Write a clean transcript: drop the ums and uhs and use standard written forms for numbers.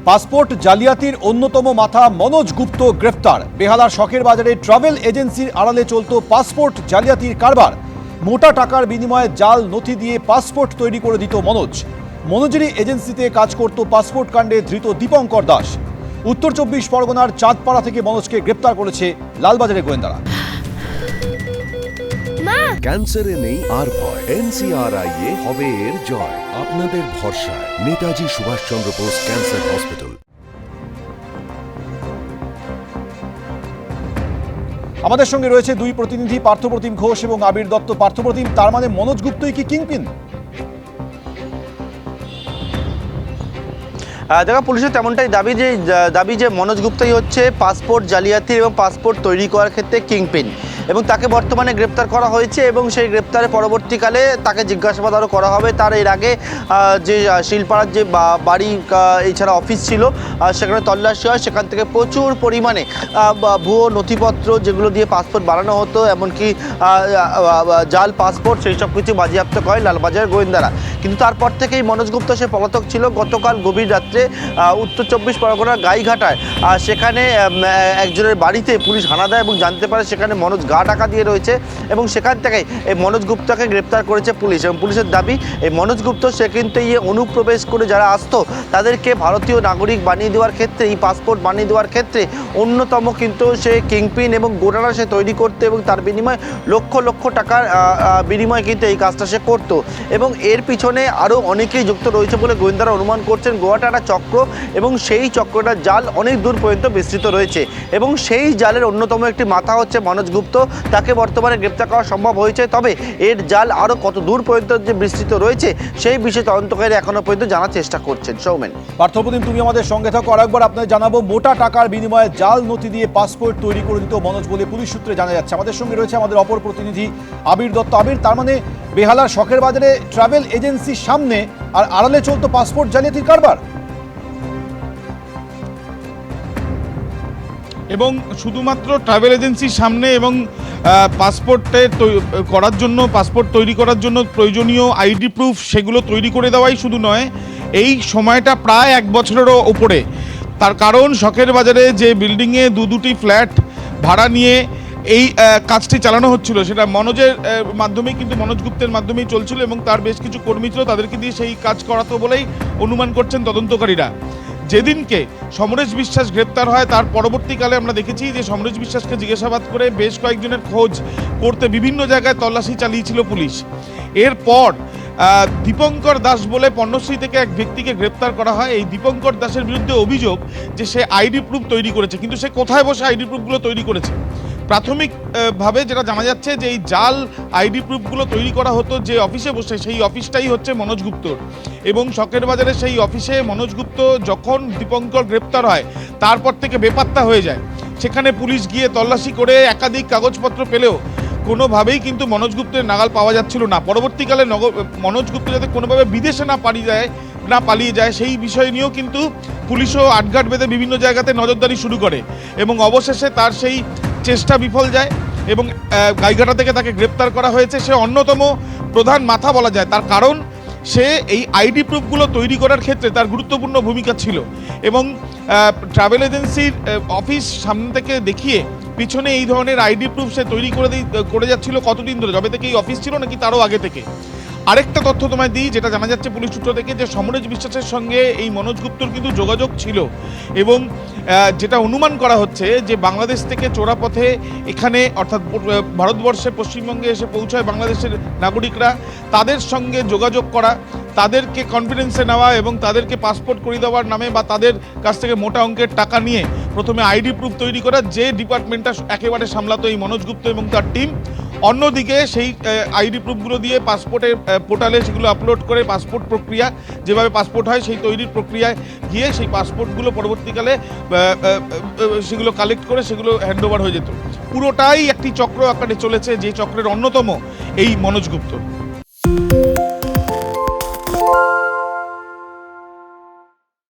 Passport জালিয়াতির অন্যতম মাথা মনোজ গুপ্ত গ্রেফতার। বেহালার শখের বাজারে ট্রাভেল এজেন্সির আড়ালে চলত পাসপোর্ট জালিয়াতির কারবার। মোটা টাকার বিনিময়ে জাল নথি দিয়ে পাসপোর্ট তৈরি করে দিত মনোজেরই এজেন্সিতে কাজ করত পাসপোর্ট কাণ্ডে ধৃত দীপঙ্কর দাস। উত্তর 24 পরগনার চাঁদপাড়া থেকে মনোজকে গ্রেপ্তার করেছে লালবাজারের গোয়েন্দারা। ক্যান্সারে নেই আর ভয়, NCRI এ হবে এর জয়। আপনাদের ভরসা নেতাজি সুভাষচন্দ্র বোস ক্যান্সার হসপিটাল। আমাদের সঙ্গে রয়েছে দুই প্রতিনিধি, পার্থপ্রতিম ঘোষ এবং আবির দত্ত। পার্থপ্রতিম, তার মানে মনোজ গুপ্তই কি কিংপিন? দেখো, পুলিশের তেমনটাই দাবি যে মনোজ গুপ্তই হচ্ছে পাসপোর্ট জালিয়াতি এবং পাসপোর্ট তৈরি করার ক্ষেত্রে কিংপিন, এবং তাকে বর্তমানে গ্রেপ্তার করা হয়েছে এবং সেই গ্রেপ্তারের পরবর্তীকালে তাকে জিজ্ঞাসাবাদ আরও করা হবে। তার এর আগে যে শিলপাড়ার যে বাড়ি এছাড়া অফিস ছিল সেখানে তল্লাশি হয়, সেখান থেকে প্রচুর পরিমাণে ভুয়ো নথিপত্র যেগুলো দিয়ে পাসপোর্ট বানানো হতো, এমনকি জাল পাসপোর্ট, সেই সব কিছু বাজেয়াপ্ত করে লালবাজার গোয়েন্দারা। কিন্তু তারপর থেকেই মনোজ গুপ্ত সে পলাতক ছিল। গতকাল গভীর রাত্রে উত্তর 24 পরগনার গাইঘাটায় সেখানে একজনের বাড়িতে পুলিশ হানা দেয় এবং জানতে পারে সেখানে মনোজ গা ঢাকা দিয়ে রয়েছে, এবং সেখান থেকে এই মনোজ গুপ্তকে গ্রেপ্তার করেছে পুলিশ। এবং পুলিশের দাবি এই মনোজ গুপ্ত সে কিন্তু অনুপ্রবেশ করে যারা আসতো তাদেরকে ভারতীয় নাগরিক বানিয়ে দেওয়ার ক্ষেত্রে, এই পাসপোর্ট বানিয়ে দেওয়ার ক্ষেত্রে অন্যতম কিন্তু সে কিংপিন, এবং গোডানা সে তৈরি করতো এবং তার বিনিময়ে লক্ষ লক্ষ টাকার বিনিময়ে কিন্তু এই কাজটা সে করতো। এবং এর পিছনে আরও অনেকেই যুক্ত রয়েছে বলে গোয়েন্দারা অনুমান করছেন। গোয়াটা একটা চক্র এবং সেই চক্রটার জাল অনেক দূর পর্যন্ত বিস্তৃত রয়েছে, এবং সেই জালের অন্যতম একটি মাথা হচ্ছে মনোজ গুপ্ত। তাকে বর্তমানে গ্রেপ্তার করা সম্ভব হয়েছে, তবে এর জাল আরও কত দূর পর্যন্ত যে বিস্তৃত রয়েছে সেই বিষয়ে তদন্তকারী এখনো পর্যন্ত জানার চেষ্টা করছেন। সৌমেন, পার্থপ্রতিম, তুমি আমাদের সঙ্গে থাকো। আরেকবার আপনাদের জানাবো, মোটা টাকার বিনিময়ে জাল নথি দিয়ে পাসপোর্ট তৈরি করে দিত মনোজ বলে পুলিশ সূত্রে জানা যাচ্ছে। আমাদের সঙ্গে রয়েছে আমাদের অপর প্রতিনিধি আবির দত্ত। আবির, তার মানে বেহালার শখের বাজারে ট্রাভেল এজেন্সির সামনে আর আড়ালে চলতো পাসপোর্ট জালিয়াতির কারবার। এবং শুধুমাত্র ট্রাভেল এজেন্সির সামনে, এবং পাসপোর্ট তৈরি করার জন্য প্রয়োজনীয় আইডি প্রুফ সেগুলো তৈরি করে দেওয়াই শুধু নয়, এই সময়টা প্রায় 1 বছরেরও উপরে। তার কারণ শখের বাজারে যে বিল্ডিংয়ে দুটি ফ্ল্যাট ভাড়া নিয়ে এই কাজটি চালানো হচ্ছিল, সেটা মনোজের মাধ্যমেই, কিন্তু মনোজ গুপ্তের মাধ্যমেই চলছিল, এবং তার বেশ কিছু কর্মী ছিল, তাদেরকে দিয়ে সেই কাজ করাতো বলেই অনুমান করছেন তদন্তকারীরা। যেদিনকে সমরেশ বিশ্বাস গ্রেপ্তার হয় তার পরবর্তীকালে আমরা দেখেছি যে সমরেশ বিশ্বাসকে জিজ্ঞাসাবাদ করে বেশ কয়েকজনের খোঁজ করতে বিভিন্ন জায়গায় তল্লাশি চালিয়েছিল পুলিশ। এরপর দীপঙ্কর দাস বলে পণ্যশ্রী থেকে এক ব্যক্তিকে গ্রেপ্তার করা হয়। এই দীপঙ্কর দাসের বিরুদ্ধে অভিযোগ যে সে আইডি প্রুফ তৈরি করেছে, কিন্তু সে কোথায় বসে আইডি প্রুফগুলো তৈরি করেছে? প্রাথমিকভাবে যেটা জানা যাচ্ছে যে এই জাল আইডি প্রুফগুলো তৈরি করা হতো যে অফিসে বসে, সেই অফিসটাই হচ্ছে মনোজ গুপ্তর। এবং শখের বাজারে সেই অফিসে মনোজ গুপ্ত যখন দীপঙ্কর গ্রেপ্তার হয় তারপর থেকে বেপাত্তা হয়ে যায়। সেখানে পুলিশ গিয়ে তল্লাশি করে একাধিক কাগজপত্র পেলেও কোনোভাবেই কিন্তু মনোজ গুপ্তের নাগাল পাওয়া যাচ্ছিল না। পরবর্তীকালে মনোজ গুপ্ত যাতে কোনোভাবে বিদেশে না পালিয়ে যায় সেই বিষয় নিয়েও কিন্তু পুলিশও আটঘাট বেঁধে বিভিন্ন জায়গাতে নজরদারি শুরু করে, এবং অবশেষে তার সেই চেষ্টা বিফল যায় এবং গাইঘাটা থেকে তাকে গ্রেপ্তার করা হয়েছে। সে অন্যতম প্রধান মাথা বলা যায়, তার কারণ সে এই আইডি প্রুফগুলো তৈরি করার ক্ষেত্রে তার গুরুত্বপূর্ণ ভূমিকা ছিল। এবং ট্রাভেল এজেন্সির অফিস সামনে থেকে দেখিয়ে পিছনে এই ধরনের আইডি প্রুফ সে তৈরি করে যাচ্ছিল কতদিন ধরে, যবে থেকে এই অফিস ছিল নাকি তারও আগে থেকে। আরেকটা তথ্য তোমায় দিই, যেটা জানা যাচ্ছে পুলিশ সূত্র থেকে, যে সমরেশ বিশ্বাসের সঙ্গে এই মনোজ গুপ্তর কিন্তু যোগাযোগ ছিল, এবং যেটা অনুমান করা হচ্ছে যে বাংলাদেশ থেকে চোরাপথে এখানে, অর্থাৎ ভারতবর্ষে পশ্চিমবঙ্গে এসে পৌঁছায় বাংলাদেশের নাগরিকরা, তাদের সঙ্গে যোগাযোগ করা, তাদেরকে কনফিডেন্সে নেওয়া এবং তাদেরকে পাসপোর্ট করে দেওয়ার নামে বা তাদের কাছ থেকে মোটা অঙ্কের টাকা নিয়ে প্রথমে আইডি প্রুফ তৈরি করা, যে ডিপার্টমেন্টটা একেবারে সামলাতো এই মনোজ গুপ্ত এবং তার টিম। অন্যদিকে সেই আইডি প্রুফগুলো দিয়ে পাসপোর্টের পোর্টালে সেগুলো আপলোড করে পাসপোর্ট প্রক্রিয়া, যেভাবে পাসপোর্ট হয় সেই তৈরির প্রক্রিয়ায় গিয়ে সেই পাসপোর্টগুলো পরবর্তীকালে সেগুলো কালেক্ট করে সেগুলো হ্যান্ডওভার হয়ে যেত। পুরোটাই একটি চক্র আকারে চলেছে, যে চক্রের অন্যতম এই মনোজ গুপ্ত।